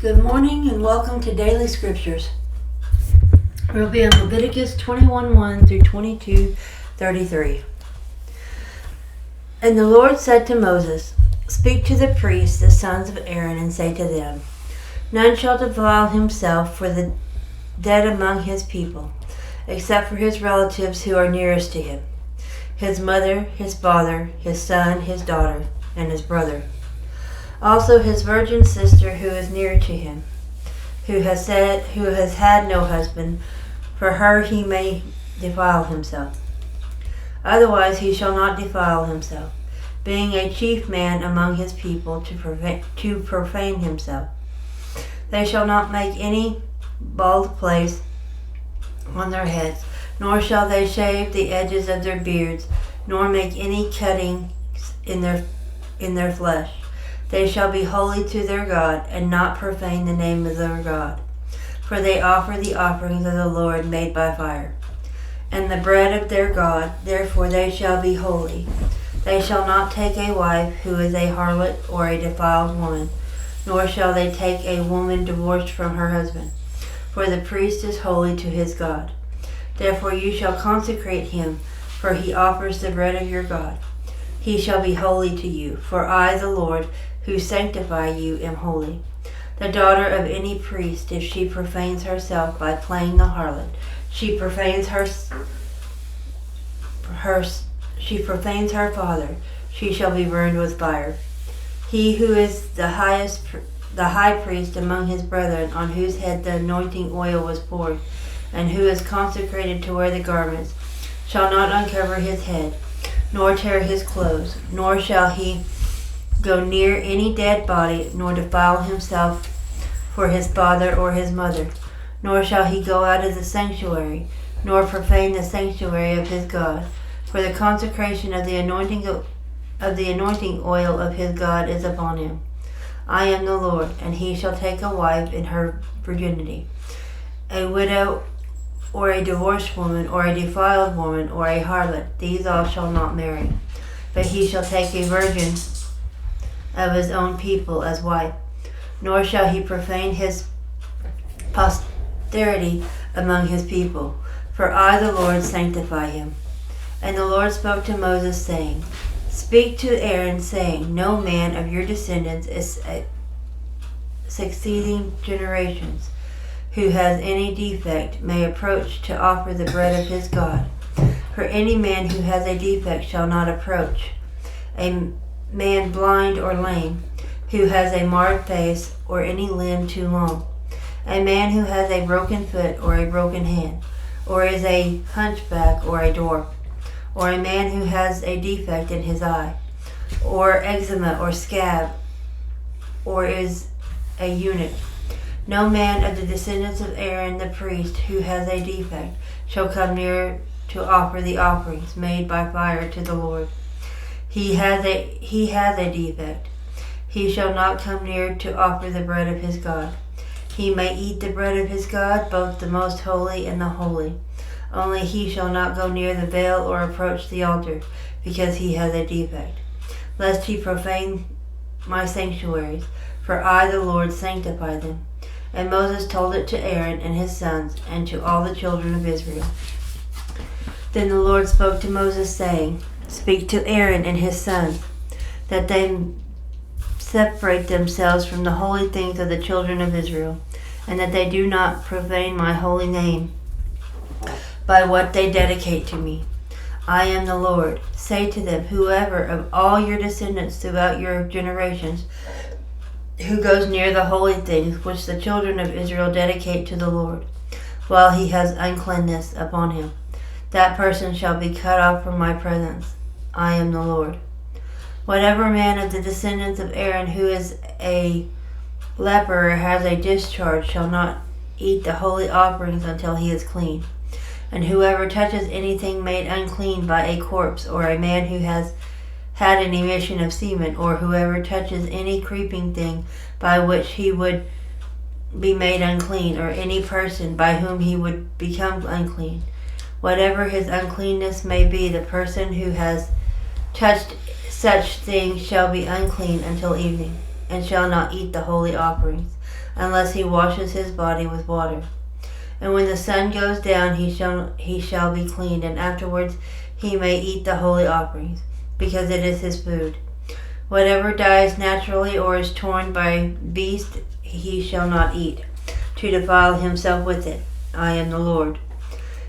Good morning and welcome to Daily Scriptures. We'll be in Leviticus 21:1 through 22:33. And the Lord said to Moses, "Speak to the priests, the sons of Aaron, and say to them, None shall defile himself for the dead among his people, except for his relatives who are nearest to him, his mother, his father, his son, his daughter, and his brother. Also his virgin sister who is near to him, who has had no husband, for her he may defile himself. Otherwise he shall not defile himself, being a chief man among his people, to profane himself. They shall not make any bald place on their heads, nor shall they shave the edges of their beards, nor make any cuttings in their flesh. They shall be holy to their God, and not profane the name of their God. For they offer the offerings of the Lord made by fire, and the bread of their God, therefore they shall be holy. They shall not take a wife who is a harlot or a defiled woman, nor shall they take a woman divorced from her husband, for the priest is holy to his God. Therefore you shall consecrate him, for he offers the bread of your God. He shall be holy to you, for I, the Lord, who sanctify you, am holy. The daughter of any priest, if she profanes herself by playing the harlot, she profanes her father, she shall be burned with fire. He who is the high priest among his brethren, on whose head the anointing oil was poured, and who is consecrated to wear the garments, shall not uncover his head, nor tear his clothes, nor shall he go near any dead body, nor defile himself for his father or his mother, nor shall he go out of the sanctuary, nor profane the sanctuary of his God, for the consecration of the anointing oil of his God is upon him. I am the Lord. And he shall take a wife in her virginity, a widow, or a divorced woman, or a defiled woman, or a harlot. These all shall not marry. But he shall take a virgin of his own people as wife, nor shall he profane his posterity among his people, for I, the Lord, sanctify him. And the Lord spoke to Moses, saying, Speak to Aaron, saying, No man of your descendants is succeeding generations who has any defect may approach to offer the bread of his God. For any man who has a defect shall not approach. A man blind or lame, who has a marred face, or any limb too long. A man who has a broken foot, or a broken hand, or is a hunchback, or a dwarf. Or a man who has a defect in his eye, or eczema, or scab, or is a eunuch. No man of the descendants of Aaron the priest who has a defect shall come near to offer the offerings made by fire to the Lord. He has a defect. He shall not come near to offer the bread of his God. He may eat the bread of his God, both the most holy and the holy. Only he shall not go near the veil or approach the altar, because he has a defect, lest he profane my sanctuaries, for I, the Lord, sanctify them. And Moses told it to Aaron and his sons, and to all the children of Israel. Then the Lord spoke to Moses, saying, Speak to Aaron and his sons, that they separate themselves from the holy things of the children of Israel, and that they do not profane my holy name by what they dedicate to me. I am the Lord. Say to them, Whoever of all your descendants throughout your generations who goes near the holy things which the children of Israel dedicate to the Lord, while he has uncleanness upon him, that person shall be cut off from my presence. I am the Lord. Whatever man of the descendants of Aaron who is a leper or has a discharge shall not eat the holy offerings until he is clean. And whoever touches anything made unclean by a corpse, or a man who has had an emission of semen, or whoever touches any creeping thing by which he would be made unclean, or any person by whom he would become unclean, whatever his uncleanness may be, the person who has touched such things shall be unclean until evening, and shall not eat the holy offerings unless he washes his body with water. And when the sun goes down, he shall be clean, and afterwards he may eat the holy offerings, because it is his food. Whatever dies naturally or is torn by beast, he shall not eat, to defile himself with it. I am the Lord.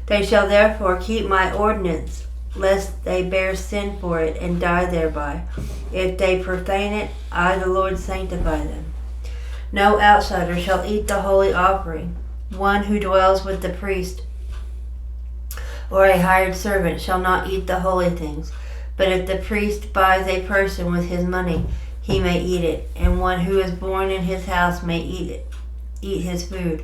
They shall therefore keep my ordinance, lest they bear sin for it and die thereby. If they profane it, I the Lord sanctify them. No outsider shall eat the holy offering. One who dwells with the priest or a hired servant shall not eat the holy things. But if the priest buys a person with his money, he may eat it, and one who is born in his house may eat his food.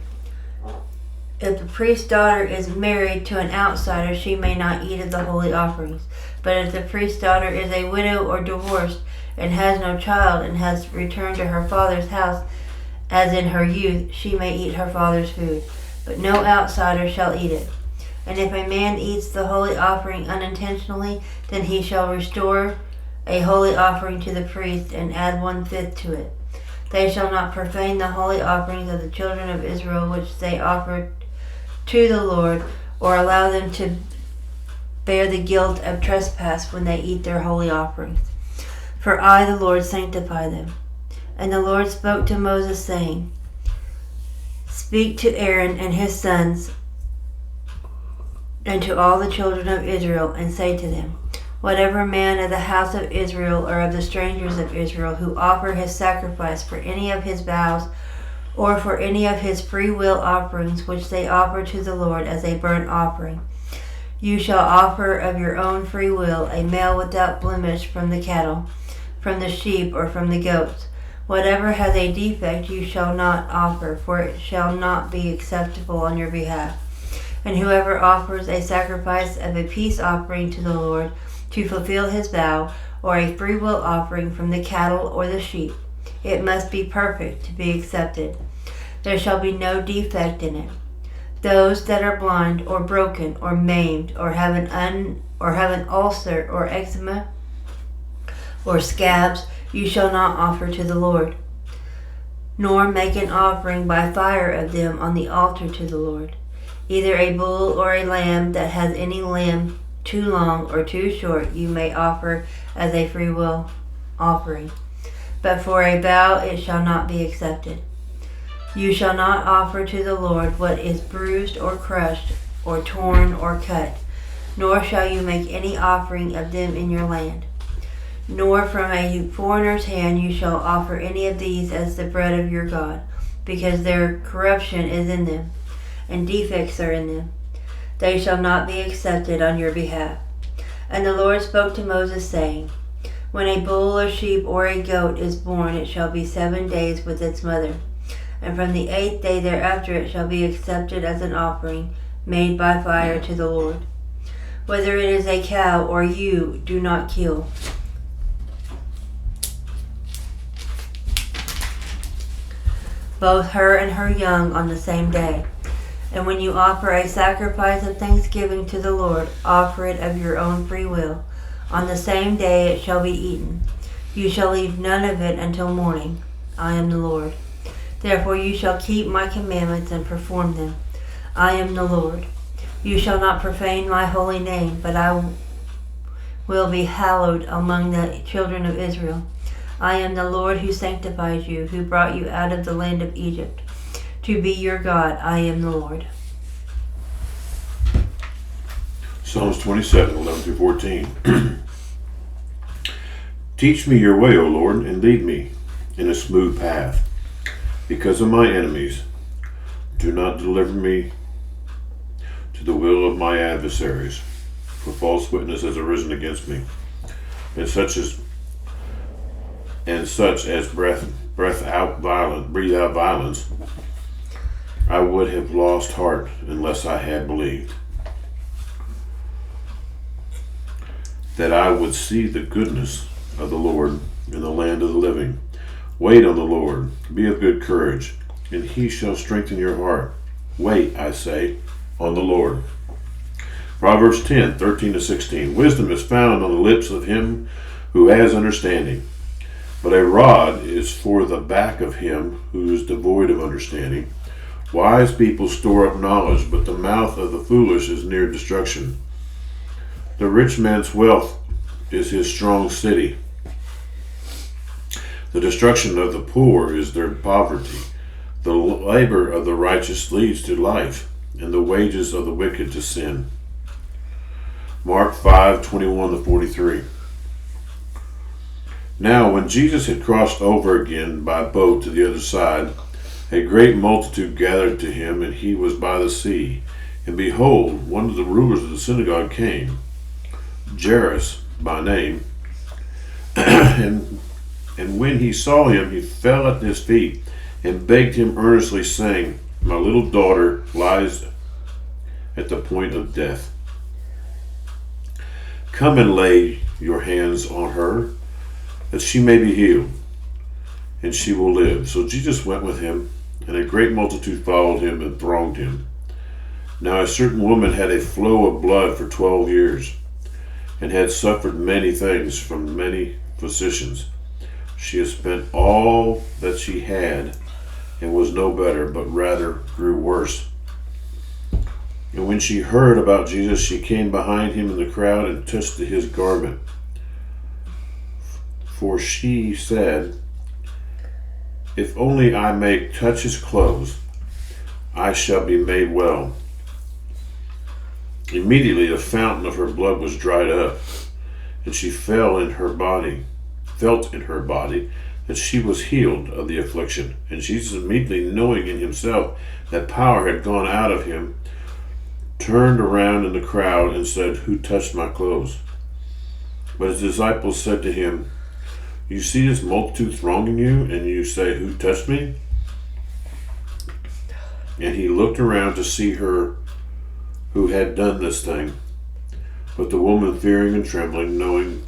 If the priest's daughter is married to an outsider, she may not eat of the holy offerings. But if the priest's daughter is a widow or divorced, and has no child, and has returned to her father's house as in her youth, she may eat her father's food. But no outsider shall eat it. And if a man eats the holy offering unintentionally, then he shall restore a holy offering to the priest, and add 1/5 to it. They shall not profane the holy offerings of the children of Israel, which they offer to the Lord, or allow them to bear the guilt of trespass when they eat their holy offerings. For I, the Lord, sanctify them. And the Lord spoke to Moses, saying, Speak to Aaron and his sons, and to all the children of Israel, and say to them, Whatever man of the house of Israel or of the strangers of Israel who offer his sacrifice for any of his vows or for any of his free will offerings which they offer to the Lord as a burnt offering, you shall offer of your own free will a male without blemish from the cattle, from the sheep, or from the goats. Whatever has a defect you shall not offer, for it shall not be acceptable on your behalf. And whoever offers a sacrifice of a peace offering to the Lord to fulfill his vow, or a free will offering from the cattle or the sheep, it must be perfect to be accepted. There shall be no defect in it. Those that are blind or broken or maimed or have an ulcer or eczema or scabs, you shall not offer to the Lord, nor make an offering by fire of them on the altar to the Lord. Either a bull or a lamb that has any limb too long or too short you may offer as a free will offering, but for a vow it shall not be accepted. You shall not offer to the Lord what is bruised or crushed or torn or cut, nor shall you make any offering of them in your land. Nor from a foreigner's hand you shall offer any of these as the bread of your God, because their corruption is in them, and defects are in them. They shall not be accepted on your behalf. And the Lord spoke to Moses, saying, When a bull or sheep or a goat is born, it shall be 7 days with its mother, and from the 8th day thereafter it shall be accepted as an offering made by fire to the Lord. Whether it is a cow or ewe, do not kill. Both her and her young on the same day. And when you offer a sacrifice of thanksgiving to the Lord, offer it of your own free will. On the same day it shall be eaten. You shall leave none of it until morning. I am the Lord. Therefore you shall keep my commandments and perform them. I am the Lord. You shall not profane my holy name, but I will be hallowed among the children of Israel. I am the Lord who sanctifies you, who brought you out of the land of Egypt. To be your God, I am the Lord. Psalms 27, 11-14. Teach me your way, O Lord, and lead me in a smooth path. Because of my enemies, do not deliver me to the will of my adversaries, for false witness has arisen against me, and such as breathe out violence. I would have lost heart unless I had believed that I would see the goodness of the Lord in the land of the living. Wait on the Lord, be of good courage, and he shall strengthen your heart. Wait, I say, on the Lord. Proverbs 10, 13-16. Wisdom is found on the lips of him who has understanding, but a rod is for the back of him who is devoid of understanding. Wise people store up knowledge, but the mouth of the foolish is near destruction. The rich man's wealth is his strong city. The destruction of the poor is their poverty. The labor of the righteous leads to life, and the wages of the wicked to sin. Mark 5:21-43. Now, when Jesus had crossed over again by boat to the other side, a great multitude gathered to him, and he was by the sea. And behold, one of the rulers of the synagogue came, Jairus by name, and when he saw him, he fell at his feet and begged him earnestly, saying, My little daughter lies at the point of death. Come and lay your hands on her, that she may be healed, and she will live. So Jesus went with him, and a great multitude followed him and thronged him. Now a certain woman had a flow of blood for 12 years, and had suffered many things from many physicians. She had spent all that she had, and was no better, but rather grew worse. And when she heard about Jesus, she came behind him in the crowd and touched his garment. For she said, If only I may touch his clothes, I shall be made well. Immediately the fountain of her blood was dried up, and she felt in her body that she was healed of the affliction. And Jesus, immediately knowing in himself that power had gone out of him, turned around in the crowd and said, Who touched my clothes? But his disciples said to him, You see this multitude thronging you, and you say, Who touched me? And he looked around to see her who had done this thing. But the woman, fearing and trembling, knowing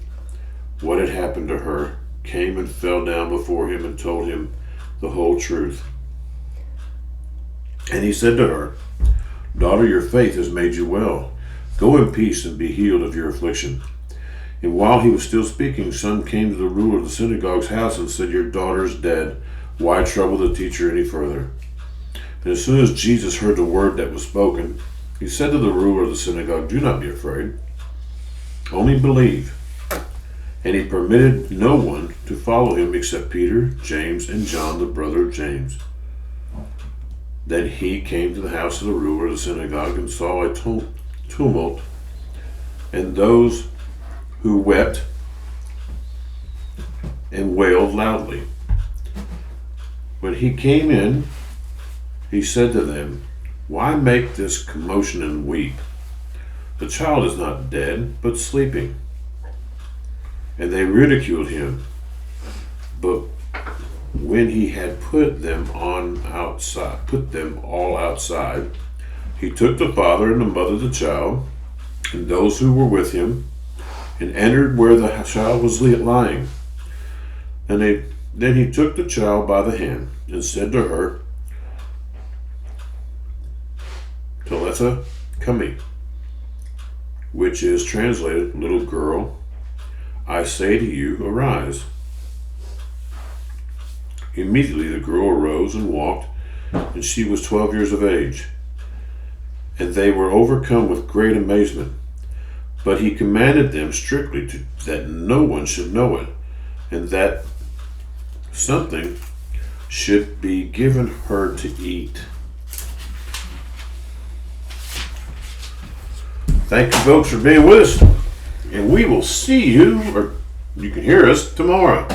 what had happened to her, came and fell down before him and told him the whole truth. And he said to her, Daughter, your faith has made you well. Go in peace and be healed of your affliction. And while he was still speaking, some came to the ruler of the synagogue's house and said, Your daughter is dead. Why trouble the teacher any further? And as soon as Jesus heard the word that was spoken, he said to the ruler of the synagogue, Do not be afraid, only believe. And he permitted no one to follow him except Peter, James, and John, the brother of James. Then he came to the house of the ruler of the synagogue and saw a tumult, and those who wept and wailed loudly. When he came in, he said to them, Why make this commotion and weep? The child is not dead, but sleeping. And they ridiculed him. But when he had put them all outside, he took the father and the mother of the child, and those who were with him, and entered where the child was lying. And then he took the child by the hand, and said to her, Talitha cumi, which is translated, Little girl, I say to you, arise. Immediately the girl arose and walked, and she was 12 years of age. And they were overcome with great amazement. But he commanded them strictly that no one should know it, and that something should be given her to eat. Thank you, folks, for being with us, and we will see you, or you can hear us, tomorrow.